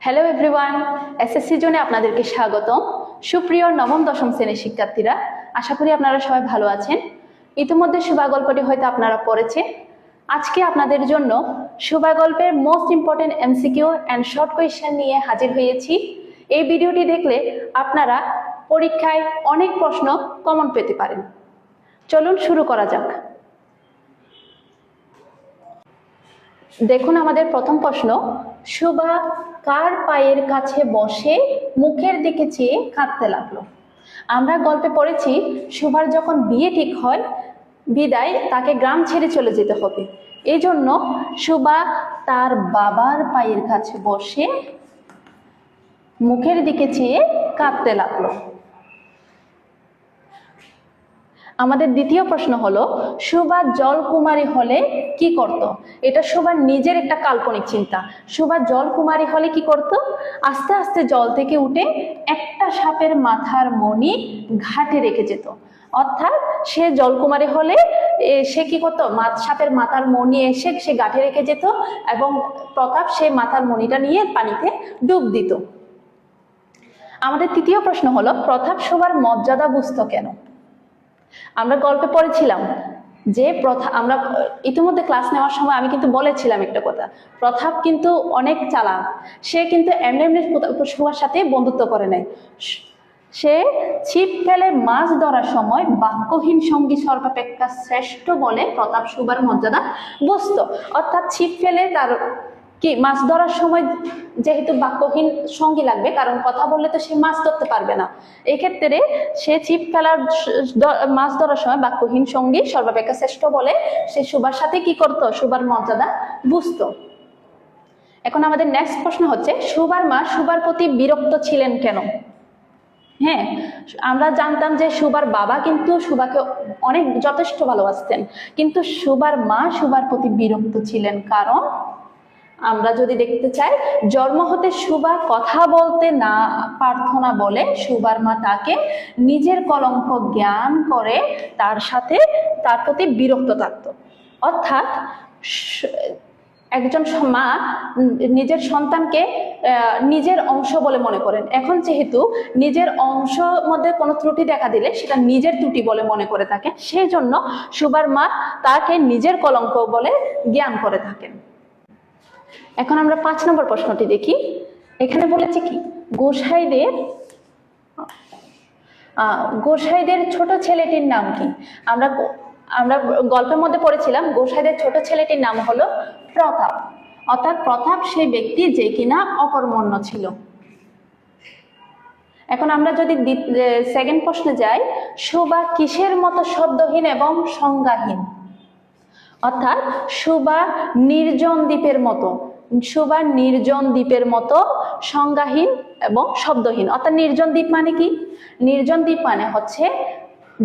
Hello everyone, SSC জোনে আপনাদেরকে স্বাগতম। সুপ্রিয় নবম দশম শ্রেণীর শিক্ষার্থীরা, আশা করি আপনারা সবাই ভালো আছেন। ইতিমধ্যে শোভা গল্পটি হয়তো আপনারা পড়েছেন। আজকে আপনাদের জন্য শোভা গল্পের most important MCQ and short question নিয়ে হাজির হয়েছি। এই ভিডিওটি দেখলে আপনারা পরীক্ষায় অনেক প্রশ্ন কমন পেতে পারেন। চলুন শুরু করা যাক। দেখুন আমাদের প্রথম প্রশ্ন, শোভা কার পায়ের কাছে বসে মুখের দিকে চেয়ে কাঁদতে লাগলো? আমরা গল্পে পড়েছি শোভার যখন বিয়ে ঠিক হয় বিদায় তাকে গ্রাম ছেড়ে চলে যেতে হবে, এই জন্য শোভা তার বাবার পায়ের কাছে বসে মুখের দিকে চেয়ে কাঁদতে লাগলো। আমাদের দ্বিতীয় প্রশ্ন হলো, শোভা জলকুমারী হলে কি করত? এটা শোভার নিজের একটা কাল্পনিক চিন্তা। শোভা জলকুমারী হলে কি করত? আস্তে আস্তে জল থেকে উঠে একটা সাপের মাথার মণি ঘাটে রেখে যেত। অর্থাৎ সে জলকুমারী হলে সে কি করতো, সাপের মাথার মণি এসে সে ঘাটে রেখে যেত এবং প্রতাপ সে মাথার মণিটা নিয়ে পানিতে ডুব দিত। আমাদের তৃতীয় প্রশ্ন হলো, প্রতাপ শোভার মর্যাদা বুঝতো কেন? আমরা গল্পে পড়েছিলাম যে আমরা ইতিমধ্যে ক্লাস নেওয়ার সময় আমি কিন্তু বলেছিলাম একটা কথা, প্রতাপ কিন্তু অনেক চালাক। সে কিন্তু এমনি এমনি শোভার সাথে বন্ধুত্ব করে নাই। সে ছিপ ফেলে মাছ ধরার সময় বাক্যহীন সঙ্গী সর্বাপেক্ষা শ্রেষ্ঠ বলে প্রতাপ শোভার মর্যাদা বুঝতো। অর্থাৎ ছিপ ফেলে তার কি মাছ ধরার সময় যেহেতু বাক্যহীন সঙ্গী লাগবে, কারণ কথা বললে তো সে মাছ ধরতে পারবে না, এই ক্ষেত্রে সে ছিপ ফেলার মাছ ধরার সময় বাক্যহীন সঙ্গী সর্বাপেক্ষা শ্রেষ্ঠ বলে সে শোভার সাথে কি করতো, শোভার মর্যাদা বুঝতো। এখন আমাদের নেক্সট প্রশ্ন হচ্ছে, শোভার মা শোভার প্রতি বিরক্ত ছিলেন কেন? হ্যাঁ, আমরা জানতাম যে শোভার বাবা কিন্তু শোভাকে অনেক যথেষ্ট ভালোবাসতেন, কিন্তু শোভার মা শোভার প্রতি বিরক্ত ছিলেন কারণ আমরা যদি দেখতে চাই, জন্ম হতে শোভা কথা বলতে না পারত না বলে শোভার মা তাকে নিজের কলঙ্ক জ্ঞান করে তার প্রতি বিরক্ত থাকত। অর্থাৎ একজন মা নিজের সন্তানকে নিজের অংশ বলে মনে করেন। এখন যেহেতু নিজের অংশ মধ্যে কোনো ত্রুটি দেখা দিলে সেটা নিজের ত্রুটি বলে মনে করে থাকে, সেই জন্য শোভার মা তাকে নিজের কলঙ্ক বলে জ্ঞান করে থাকেন। এখন আমরা 5 নম্বর প্রশ্নটি দেখি। এখানে বলেছে কি, গোসাইদের ছোট ছেলেটির নাম কি? আমরা গল্পের মধ্যে পড়েছিলাম গোসাইদের ছোট ছেলেটির নাম হলো প্রতাপ। অর্থাৎ প্রতাপ সেই ব্যক্তি যে কিনা অকর্মণ্য ছিল। এখন আমরা যদি সেকেন্ড প্রশ্নে যাই, শোভা কিসের মতো শব্দহীন এবং সংজ্ঞাহীন? অর্থাৎ শোভা নির্জন দ্বীপের মতো, শোভা নির্জন দ্বীপের মতো সংজ্ঞাহীন এবং শব্দহীন। অর্থাৎ নির্জন দ্বীপ মানে কি? নির্জন দ্বীপ মানে হচ্ছে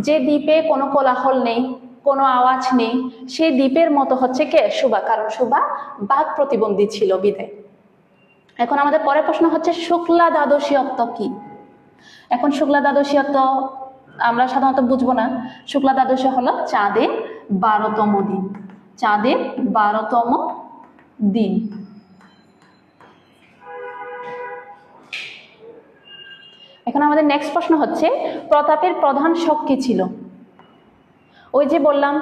যে দ্বীপে কোনো কোলাহল নেই, কোনো আওয়াজ নেই, সেই দ্বীপের মতো হচ্ছে কে? শোভা, কারণ শোভা বাক প্রতিবন্ধী ছিল বিধে। এখন আমাদের পরের প্রশ্ন হচ্ছে, শুক্লা দ্বাদশীয়ত্ব কি? এখন শুক্লা দ্বাদশীয়ত্ব আমরা সাধারণত বুঝবো না। শুক্লা দ্বাদশী হলো চাঁদের 12তম দিন, চাঁদের 12তম দিন। এখন আমাদের নেক্সট প্রশ্ন হচ্ছে, প্রতাপের প্রধান শখ কি ছিল? ওই যে বললাম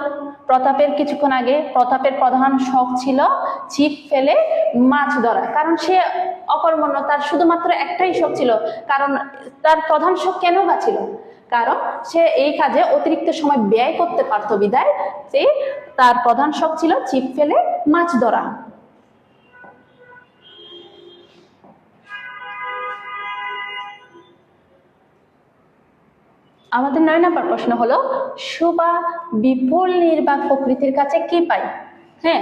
প্রতাপের কিছুক্ষণ আগে, প্রতাপের প্রধান শখ ছিল ছিপ ফেলে মাছ ধরা, কারণ সে অকর্মণ্য, তার শুধুমাত্র একটাই শখ ছিল। কারণ তার প্রধান শখ কেন বা ছিল? কারণ সে এই কাজে অতিরিক্ত সময় ব্যয় করতে পারত বিধায় তার প্রধান শখ ছিল ছিপ ফেলে মাছ ধরা। আমাদের 9 নম্বর প্রশ্ন হলো, শোভা বিপুল নির্বাক প্রকৃতির কাছে কি পাই? হ্যাঁ,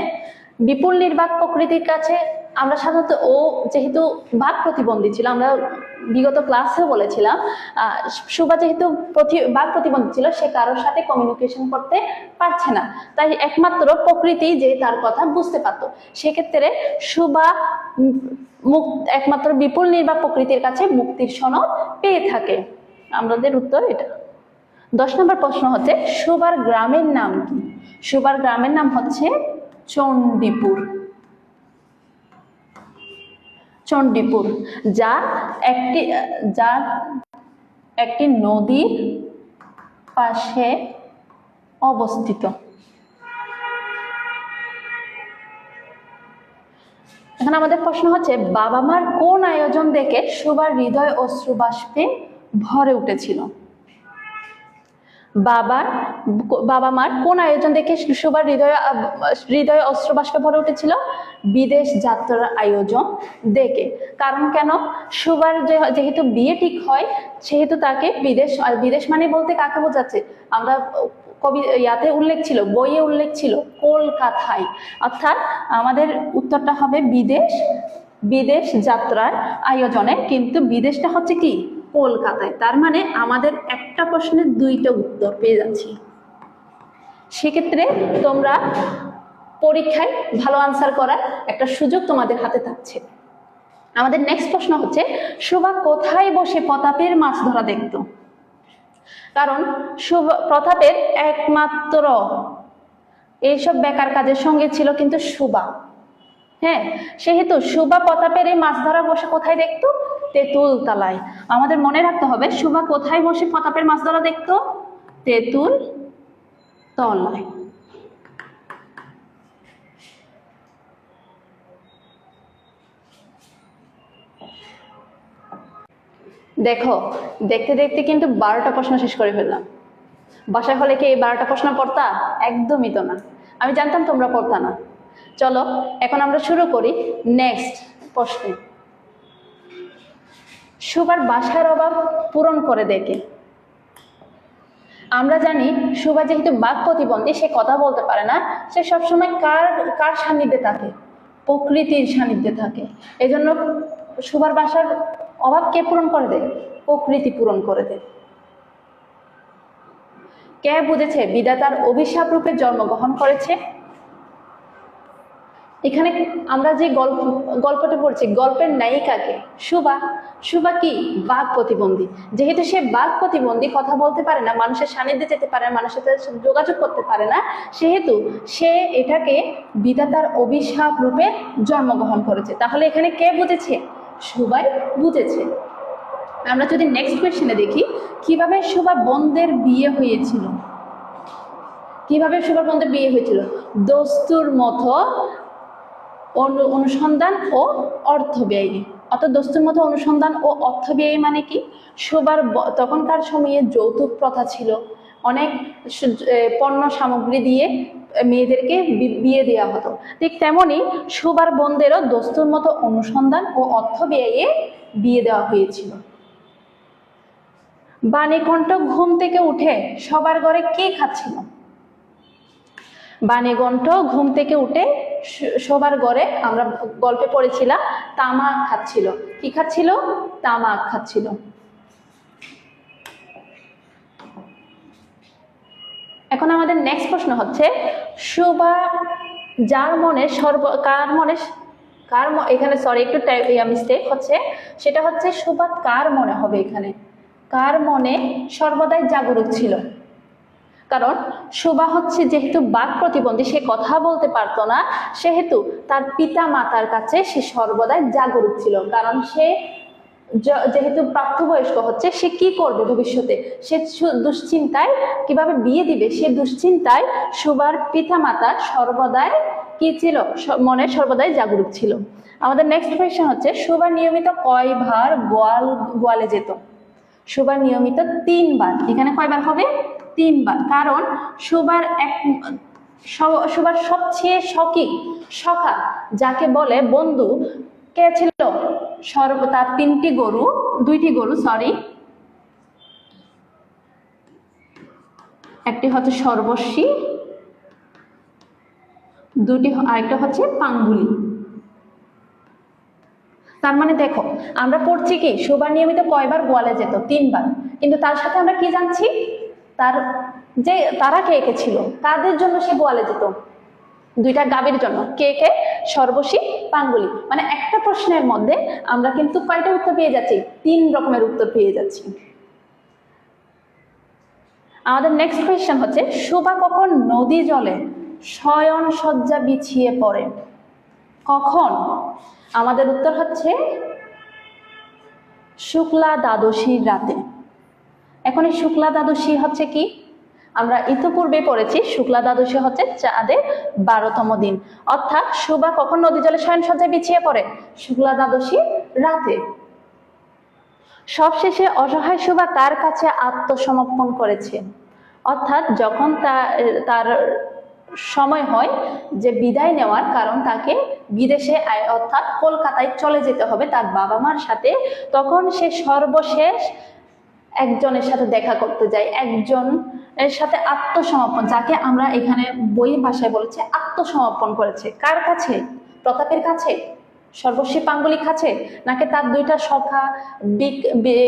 বিপুল নির্বাক প্রকৃতির কাছে আমরা সাধারণত ও যেহেতু বাক প্রতিবন্ধী ছিল, আমরা বিগত ক্লাসেও বলেছিলাম শোভা যেহেতু বাক প্রতিবন্ধী ছিল, সে কারোর সাথে কমিউনিকেশন করতে পারছে না, তাই একমাত্র প্রকৃতি যে তার কথা বুঝতে পারতো। সেক্ষেত্রে শোভা একমাত্র বিপুল নির্বাক প্রকৃতির কাছে মুক্তির সনদ পেয়ে থাকে। আমাদের উত্তর এটা। 10 নম্বর প্রশ্ন হচ্ছে, শোভার গ্রামের নাম কি? শোভার গ্রামের নাম হচ্ছে চণ্ডীপুর। চণ্ডীপুর, যা একটি নদীর পাশে অবস্থিত। এখন আমাদের প্রশ্ন হচ্ছে, বাবা মার কোন আয়োজন দেখে সুভার হৃদয় অশ্রুবাষ্পে ভরে উঠেছিল? বাবা মার কোন আয়োজন দেখে সুভার হৃদয় অশ্রুবাষ্পে ভরে উঠেছিল? বিদেশ যাত্রার আয়োজন দেখে। কারণ কেন? সুভার যেহেতু বিয়ে ঠিক হয়, সেহেতু তাকে বিদেশ মানে বলতে কাকে বোঝাচ্ছে? আমরা ইয়াতে উল্লেখ ছিল, বইয়ে উল্লেখ ছিল কলকাতায়, অর্থাৎ আমাদের উত্তরটা হবে বিদেশ যাত্রার আয়োজনে, কিন্তু বিদেশটা হচ্ছে কি? কলকাতায়। তার মানে আমাদের একটা প্রশ্নের দুইটা উত্তর পেয়ে যাচ্ছি। সেক্ষেত্রে তোমরা পরীক্ষায় ভালো আনসার করার একটা সুযোগ তোমাদের হাতে থাকছে। আমাদের নেক্সট প্রশ্ন হচ্ছে, সুভা কোথায় বসে প্রতাপের মাছ ধরা দেখতো? কারণ প্রতাপের একমাত্র এইসব বেকার কাজের সঙ্গে ছিল কিন্তু সুভা। হ্যাঁ, সেহেতু সুভা প্রতাপের এই মাছ ধরা বসে কোথায় দেখতো? তেঁতুল তলায়। আমাদের মনে রাখতে হবে, সুভা কোথায় বসে প্রতাপের মাছ ধরা দেখতো? তেঁতুল তলায়। দেখো, দেখতে দেখতে কিন্তু 12টা প্রশ্ন শেষ করে ফেললাম। বাসায় হলে কি এই 12টা প্রশ্ন পড়তা? একদমই তো না। আমি জানতাম তোমরা পড়তা না। চলো এখন আমরা শুরু করি নেক্সট প্রশ্নে। সুভার ভাষার অভাব পূরণ করে দেখে। আমরা জানি সুভা যেহেতু বাক প্রতিবন্ধী, সে কথা বলতে পারে না, সে সবসময় কার সান্নিধ্যে থাকে? প্রকৃতির সান্নিধ্যে থাকে। এজন্য সুভার ভাষার অভাব কে পূরণ করে দেয়? প্রকৃতি পূরণ করে দেয়। কে বুঝেছে বিধাতার অভিশাপ রূপে জন্মগ্রহণ করেছে? এখানে আমরা যে গল্পটা পড়ছি, গল্পের নায়িকাকে সুভা কি? বাক প্রতিবন্ধী। যেহেতু সে বাক প্রতিবন্ধী, কথা বলতে পারে না, মানুষের সান্নিধ্যে যেতে পারে না, মানুষের সাথে যোগাযোগ করতে পারে না, সেহেতু সে এটাকে বিধাতার অভিশাপ রূপে জন্মগ্রহণ করেছে। তাহলে এখানে কে বুঝেছে? সুভাই বুঝেছে। আমরা যদি নেক্সট কোয়েশ্চেনে দেখি, কিভাবে সুভা বোনদের বিয়ে হয়েছিল? কিভাবে সুভার বোনদের বিয়ে হয়েছিল? দস্তুর মতো অনুসন্ধান ও অর্থ ব্যয়। অর্থাৎ দস্তুর মতো অনুসন্ধান ও অর্থ ব্যয় মানে কি? সুভার তখনকার সময়ে যৌতুক প্রথা ছিল, অনেক পণ্য সামগ্রী দিয়ে মেয়েদেরকে বিয়ে দেওয়া হতো। ঠিক তেমনি সুভার বোনদেরও দস্তুর মতো অনুসন্ধান ও অর্থ ব্যয়ে বিয়ে দেওয়া হয়েছিল। বাণীকণ্ঠ ঘুম থেকে উঠে সবার ঘরে কি খাচ্ছিল? বাণীকণ্ঠ ঘুম থেকে উঠে সবার ঘরে, আমরা গল্পে পড়েছিলাম, তামাক খাচ্ছিল। কি খাচ্ছিল? তামাক খাচ্ছিল। এখন আমাদের নেক্সট প্রশ্ন হচ্ছে, সুভা যার মনে এখানে সরি একটু মিস্টেক হচ্ছে, সেটা হচ্ছে সুভা কার মনে হবে? এখানে কার মনে সর্বদাই জাগরুক ছিল? কারণ সুভা হচ্ছে যেহেতু বাক প্রতিবন্ধী, সে কথা বলতে পারতো না, সেহেতু তার পিতা মাতার কাছে সে সর্বদাই জাগরুক ছিল। কারণ সে যেহেতু প্রাপ্তবয়স্ক হচ্ছে, সে কি করবে ভবিষ্যতে, সে দুশ্চিন্তায়, কিভাবে বিয়ে দিবে, সে দুশ্চিন্তায় সুভার পিতা মাতা সর্বদাই কি ছিল? মনে সর্বদাই জাগরুক ছিল। আমাদের নেক্সট কোয়েশ্চেন হচ্ছে, সুভা নিয়মিত কয়বার গোয়ালে যেত? সুভা নিয়মিত 3 বার। এখানে কয়বার হবে? 3 বার। কারণ সুভার সবচেয়ে সখা যাকে বলে বন্ধু কে ছিল? তার 2টি গরু, একটি হচ্ছে সর্বস্বী, আরেকটা হচ্ছে পাঙ্গুলি। তার মানে দেখো, আমরা পড়ছি কি সুভা নিয়মিত কয়বার গোয়ালে যেত? 3 বার। কিন্তু তার সাথে আমরা কি জানছি? তারা কে কে ছিল, কাদের জন্য সে গোয়ালে যেত? 2টা গাভীর জন্য। কে? সর্বস্বী, পাঙ্গুলি। মানে একটা প্রশ্নের মধ্যে আমরা কিন্তু কয়টা উত্তর পেয়ে যাচ্ছি? 3 রকমের উত্তর পেয়ে যাচ্ছি। আমাদের নেক্সট কোয়েশ্চেন হচ্ছে, সুভা কখন নদী জলে শয়ন শয্যা বিছিয়ে পড়ে? কখন? আমাদের উত্তর হচ্ছে শুক্লা দ্বাদশীর রাতে। এখন এই শুক্লা দ্বাদশী হচ্ছে কি? আমরা ইতিপূর্বে পড়েছি শুক্লা দ্বাদশী হচ্ছে চাঁদের 12তম দিন, অর্থাৎ সুভা কখন নদী জলে শয়নসজ্জায় বিছিয়ে পড়ে? শুক্লা দ্বাদশী রাতে। সবশেষে অসহায় সুভা কার কাছে আত্মসমর্পণ করেছে? অর্থাৎ যখন তার সময় হয় যে বিদায় নেওয়ার, কারণ তাকে বিদেশে অর্থাৎ কলকাতায় চলে যেতে হবে তার বাবা মার সাথে, তখন সে সর্বশেষ একজনের সাথে দেখা করতে যায়, একজনের সাথে আত্মসমর্পণ, যাকে আমরা এখানে বই ভাষায় বলেছে আত্মসমর্পণ করেছে। কার কাছে? প্রতাপের কাছে, সর্বস্বী পাঙ্গুলির কাছে, নাকি তার দুইটা সখা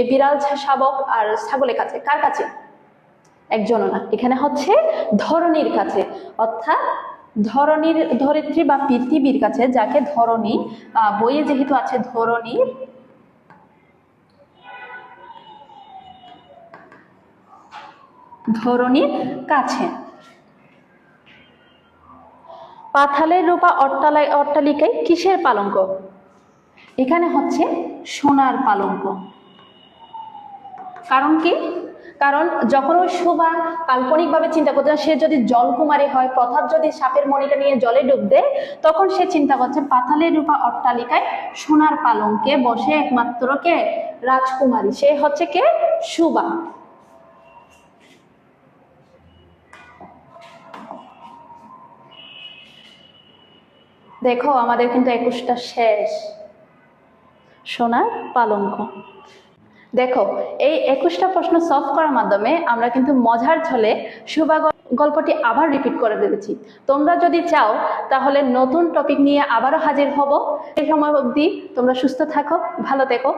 বিড়াল শাবক আর ছাগলের কাছে? কার কাছে? একজনও না, এখানে হচ্ছে ধরণীর কাছে, অর্থাৎ ধরিত্রী বা পৃথিবীর কাছে, যাকে ধরণী, বইয়ে যেহেতু আছে ধরণীর কাছে। পাথালের রূপা অট্টালিকায় কিসের পালঙ্ক? এখানে হচ্ছে সোনার পালঙ্ক। কারণ কি? কারণ যখন ওই সুভা কাল্পনিকভাবে চিন্তা করছে সে যদি জলকুমারী হয়, প্রতাপ যদি সাপের মণিটা নিয়ে জলে ডুব দেয়, তখন সে চিন্তা করছে পাতালের রূপা অট্টালিকায় সোনার পালঙ্কে বসে একমাত্র কে? রাজকুমারী। সে হচ্ছে কে? সুভা। দেখো আমাদের কিন্তু 21টা শেষ। সোনার পালঙ্ক। দেখো এই 21টা প্রশ্ন সলভ করার মাধ্যমে আমরা কিন্তু মজার ছলে সুভা গল্পটি আবার রিপিট করে দিয়েছি। তোমরা যদি চাও তাহলে নতুন টপিক নিয়ে আবারও হাজির হব। এই সময় অবধি তোমরা সুস্থ থাকো, ভালো থেকো।